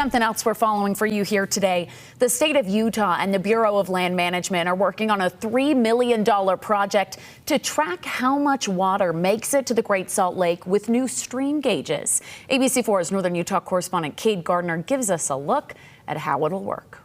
Something else we're following for you here today. The state of Utah and the Bureau of Land Management are working on a $3 million project to track how much water makes it to the Great Salt Lake with new stream gauges. ABC4's Northern Utah correspondent Cade Gardner gives us a look at how it'll work.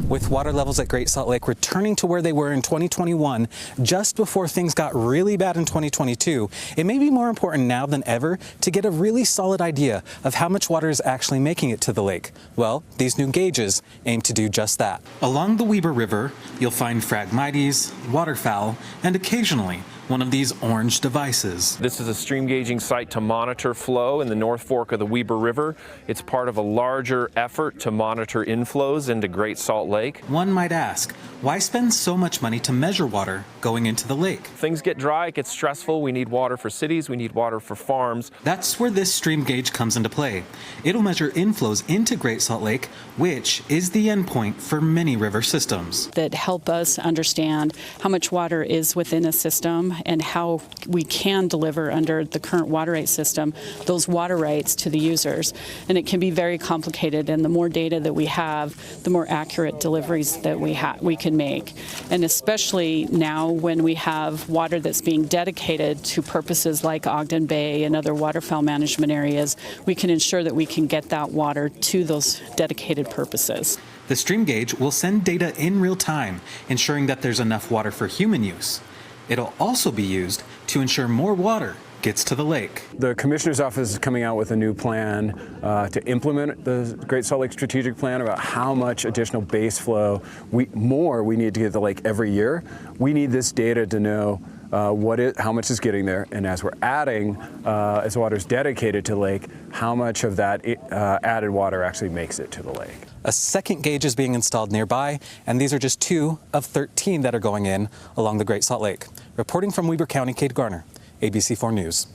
With water levels at Great Salt Lake returning to where they were in 2021, just before things got really bad in 2022, it may be more important now than ever to get a really solid idea of how much water is actually making it to the lake. Well, these new gauges aim to do just that. Along the Weber River, you'll find phragmites, waterfowl, and occasionally one of these orange devices. This is a stream gauging site to monitor flow in the North Fork of the Weber River. It's part of a larger effort to monitor inflows into Great Salt Lake. One might ask, why spend so much money to measure water going into the lake? Things get dry, it gets stressful. We need water for cities, we need water for farms. That's where this stream gauge comes into play. It'll measure inflows into Great Salt Lake, which is the endpoint for many river systems. That help us understand how much water is within a system and how we can deliver under the current water right system those water rights to the users. And it can be very complicated, and the more data that we have, the more accurate deliveries that we can make. And especially now when we have water that's being dedicated to purposes like Ogden Bay and other waterfowl management areas, we can ensure that we can get that water to those dedicated purposes. The stream gauge will send data in real time, ensuring that there's enough water for human use. It'll also be used to ensure more water gets to the lake. The Commissioner's Office is coming out with a new plan to implement the Great Salt Lake Strategic Plan about how much additional base flow we need to get to the lake every year. We need this data to know how much is getting there, and as we're adding, as water is dedicated to the lake, how much of that added water actually makes it to the lake. A second gauge is being installed nearby, and these are just 2 of 13 that are going in along the Great Salt Lake. Reporting from Weber County, Cade Gardner, ABC4 News.